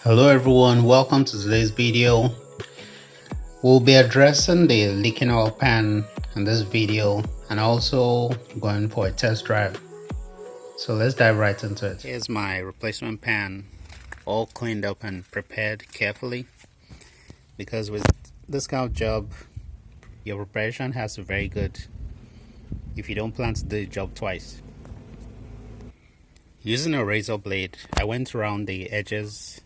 Hello everyone, welcome to today's video. We'll be addressing the leaking oil pan in this video and also going for a test drive. So let's dive right into it. Here's my replacement pan, all cleaned up and prepared carefully, because with this kind of job, your preparation has to be very good if you don't plan to do the job twice. Using a razor blade, I went around the edges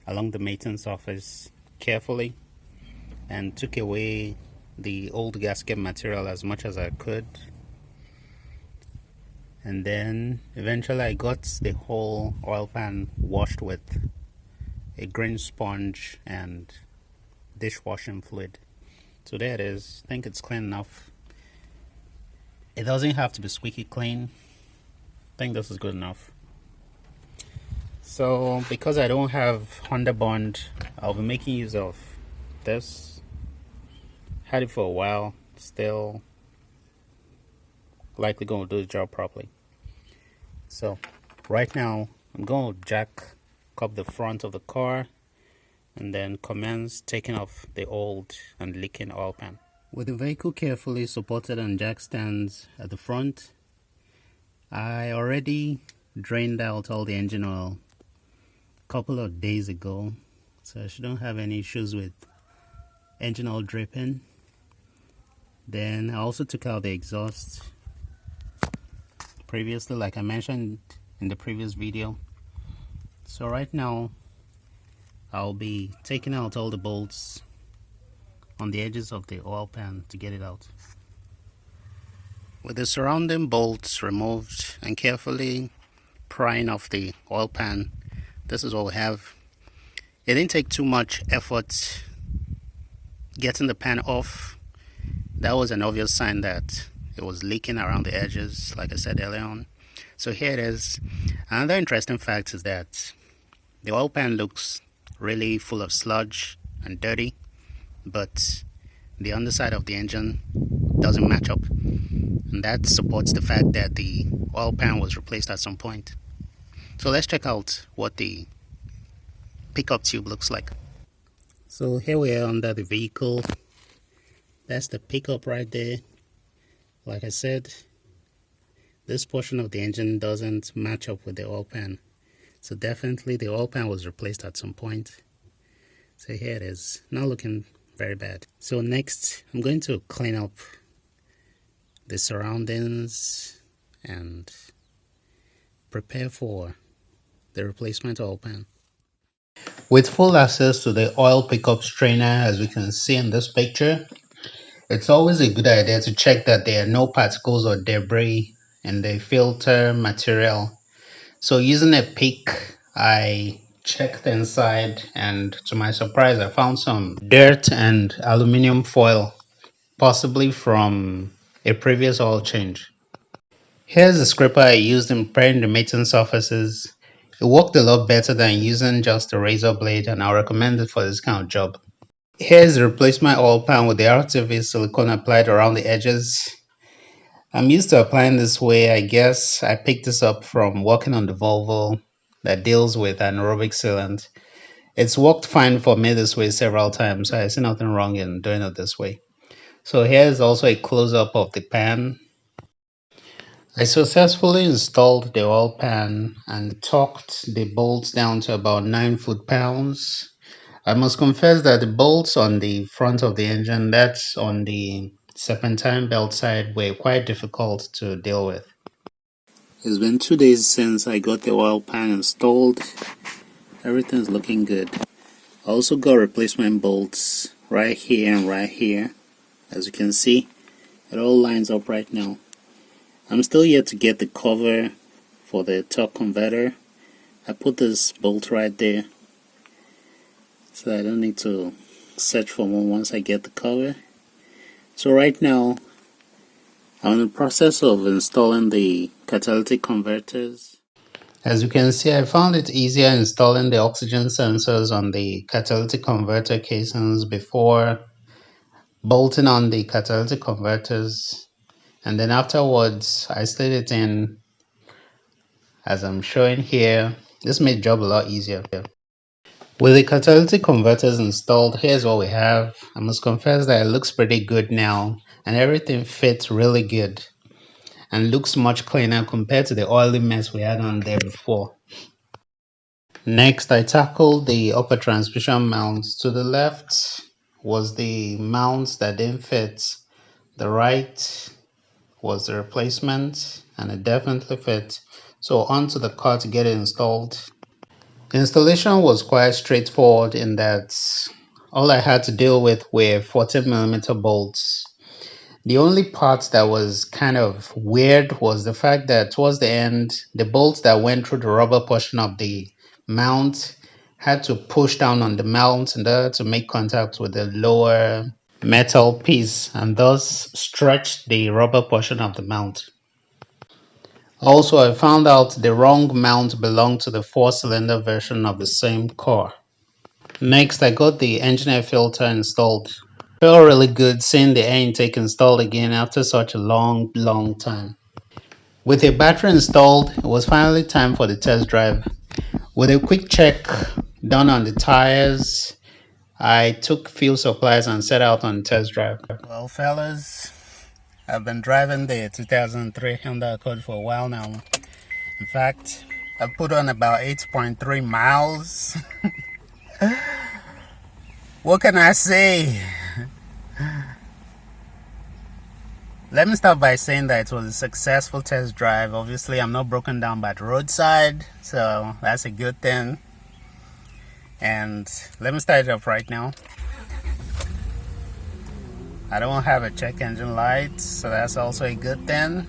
along the maintenance surface carefully and took away the old gasket material as much as I could, and then eventually I got the whole oil pan washed with a green sponge and dishwashing fluid. So there it is. I think it's clean enough. It doesn't have to be squeaky clean. I think this is good enough. So because I don't have Honda Bond, I'll be making use of this. Had it for a while, still likely going to do the job properly. So right now I'm going to jack up the front of the car and then commence taking off the old and leaking oil pan. With the vehicle carefully supported on jack stands at the front, I already drained out all the engine oil a couple of days ago, so I shouldn't have any issues with engine oil dripping. Then I also took out the exhaust previously, like I mentioned in the previous video. So right now I'll be taking out all the bolts on the edges of the oil pan to get it out. With the surrounding bolts removed and carefully prying off the oil pan, this is what we have. It didn't take too much effort getting the pan off. That was an obvious sign that it was leaking around the edges, like I said earlier on. So here it is. Another interesting fact is that the oil pan looks really full of sludge and dirty, but the underside of the engine doesn't match up, and that supports the fact that the oil pan was replaced at some point. So let's check out what the pickup tube looks like. So here we are under the vehicle. That's the pickup right there. Like I said, this portion of the engine doesn't match up with the oil pan, so definitely the oil pan was replaced at some point. So here it is, not looking very bad. So next I'm going to clean up the surroundings and prepare for the replacement oil pan. With full access to the oil pickup strainer, as we can see in this picture, it's always a good idea to check that there are no particles or debris in the filter material. So using a pick, I checked inside, and to my surprise I found some dirt and aluminum foil, possibly from a previous oil change. Here's the scraper I used in preparing the mating surfaces. It worked a lot better than using just a razor blade, and I recommend it for this kind of job. Here's the replacement oil pan with the RTV silicone applied around the edges. I'm used to applying this way. I guess I picked this up from working on the Volvo that deals with anaerobic sealant. It's worked fine for me this way several times, so I see nothing wrong in doing it this way. So here's also a close-up of the pan. I successfully installed the oil pan and torqued the bolts down to about 9 foot-pounds. I must confess that the bolts on the front of the engine, that's on the serpentine belt side, were quite difficult to deal with. It's been 2 days since I got the oil pan installed. Everything's looking good. I also got replacement bolts right here and right here. As you can see, it all lines up right now. I'm still yet to get the cover for the torque converter. I put this bolt right there, so I don't need to search for one once I get the cover. So right now I'm in the process of installing the catalytic converters. As you can see, I found it easier installing the oxygen sensors on the catalytic converter casings before bolting on the catalytic converters, and then afterwards I slid it in as I'm showing here. This made the job a lot easier. With the catalytic converters installed, here's what we have. I must confess that it looks pretty good now, and everything fits really good and looks much cleaner compared to the oily mess we had on there before. Next, I tackled the upper transmission mounts. To the left was the mounts that didn't fit. The right was the replacement, and it definitely fit. So onto the car to get it installed. The installation was quite straightforward in that all I had to deal with were 14mm bolts. The only part that was kind of weird was the fact that towards the end, the bolts that went through the rubber portion of the mount had to push down on the mount in order to make contact with the lower metal piece and thus stretch the rubber portion of the mount. Also, I found out the wrong mount belonged to the 4-cylinder version of the same car. Next, I got the engine air filter installed. Felt really good seeing the air intake installed again after such a long time. With a battery installed, it was finally time for the test drive. With a quick check done on the tires, I took fuel supplies and set out on the test drive. Well, fellas, I've been driving the 2003 Honda Accord for a while now. In fact, I put on about 8.3 miles. What can I say? Let me start by saying that it was a successful test drive. Obviously, I'm not broken down by the roadside, so that's a good thing. And let me start it up right now. I don't have a check engine light, so that's also a good thing.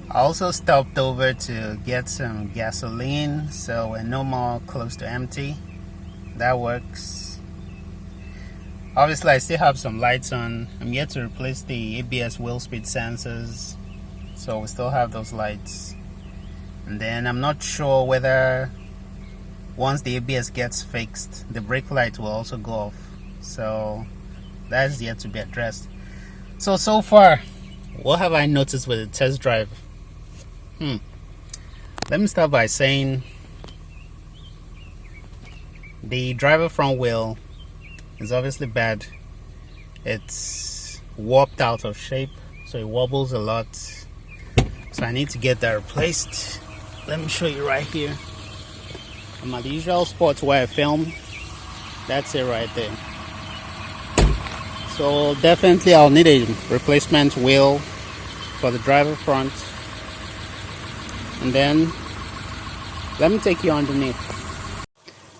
I also stopped over to get some gasoline, so we're no more close to empty. That works. Obviously, I still have some lights on. I'm yet to replace the ABS wheel speed sensors, so we still have those lights. And then I'm not sure whether once the ABS gets fixed, the brake light will also go off. So that's yet to be addressed. So far, what have I noticed with the test drive? Let me start by saying the driver front wheel is obviously bad. It's warped out of shape, so it wobbles a lot. So I need to get that replaced. Let me show you right here. I'm at the usual spot where I film. That's it right there. So definitely I'll need a replacement wheel for the driver front. And then let me take you underneath.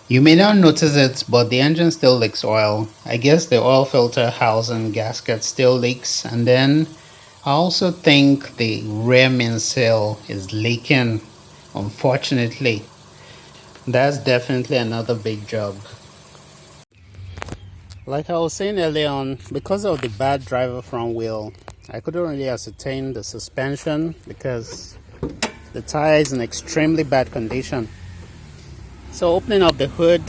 You may not notice it, but the engine still leaks oil. I guess the oil filter housing gasket still leaks, and then I also think the rear mainsail is leaking, unfortunately. That's definitely another big job. Like I was saying earlier on, because of the bad driver front wheel, I couldn't really ascertain the suspension because the tire is in extremely bad condition. So opening up the hood,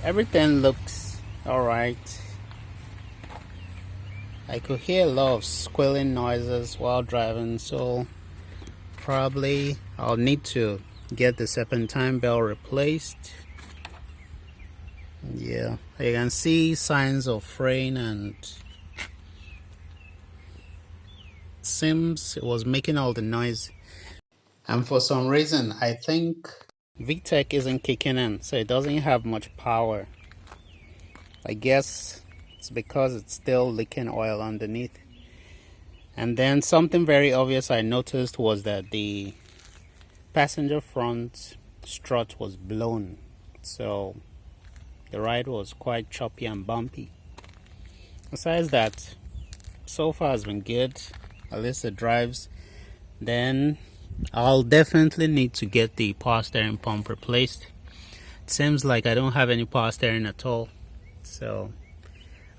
everything looks alright. I could hear a lot of squealing noises while driving, so probably I'll need to get the serpentine belt replaced. Yeah, you can see signs of fraying, and it seems it was making all the noise. And for some reason, I think VTEC isn't kicking in, so it doesn't have much power. I guess it's because it's still leaking oil underneath. And then something very obvious I noticed was that the passenger front strut was blown, so the ride was quite choppy and bumpy. Besides that, so far has been good, at least it drives. Then I'll definitely need to get the power steering pump replaced. It seems like I don't have any power steering at all, so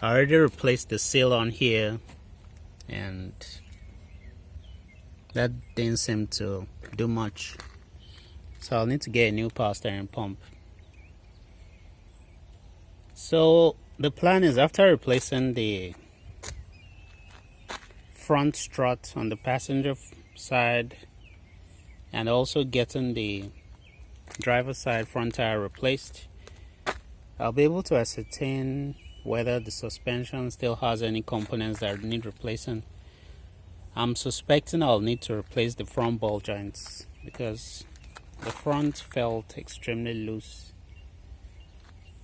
I already replaced the seal on here, and that didn't seem to do much, so I'll need to get a new power steering pump. So the plan is, after replacing the front strut on the passenger side and also getting the driver's side front tire replaced, I'll be able to ascertain whether the suspension still has any components that need replacing. I'm suspecting I'll need to replace the front ball joints because the front felt extremely loose.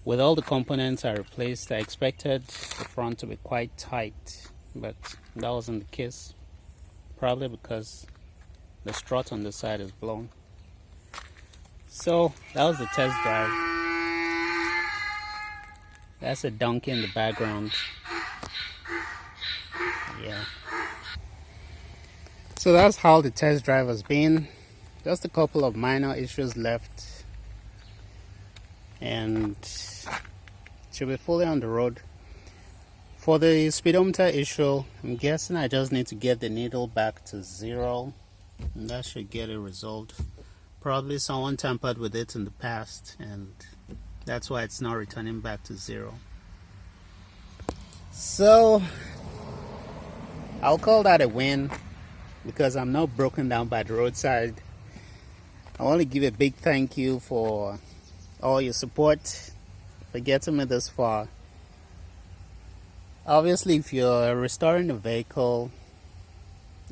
With all the components I replaced, I expected the front to be quite tight, but that wasn't the case. Probably because the strut on the side is blown. So that was the test drive. That's a donkey in the background. Yeah. So that's how the test drive has been. Just a couple of minor issues left, and should be fully on the road. For the speedometer issue, I'm guessing I just need to get the needle back to 0, and that should get it resolved. Probably someone tampered with it in the past, and that's why it's not returning back to 0. So I'll call that a win because I'm not broken down by the roadside. I want to give a big thank you for all your support, for getting me this far. Obviously, if you're restoring a vehicle,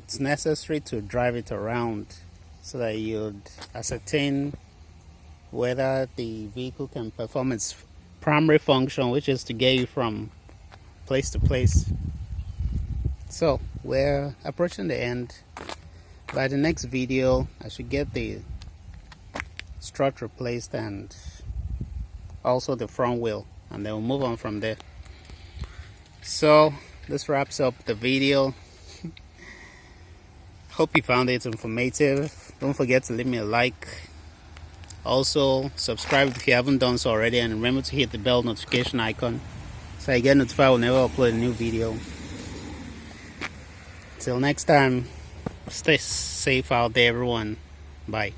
it's necessary to drive it around so that you'd ascertain whether the vehicle can perform its primary function, which is to get you from place to place. So we're approaching the end. By the next video, I should get the strut replaced and also the front wheel, and then we'll move on from there. So this wraps up the video. Hope you found it informative. Don't forget to leave me a like. Also subscribe if you haven't done so already, and remember to hit the bell notification icon so you get notified whenever I upload a new video. Till next time, stay safe out there everyone. Bye.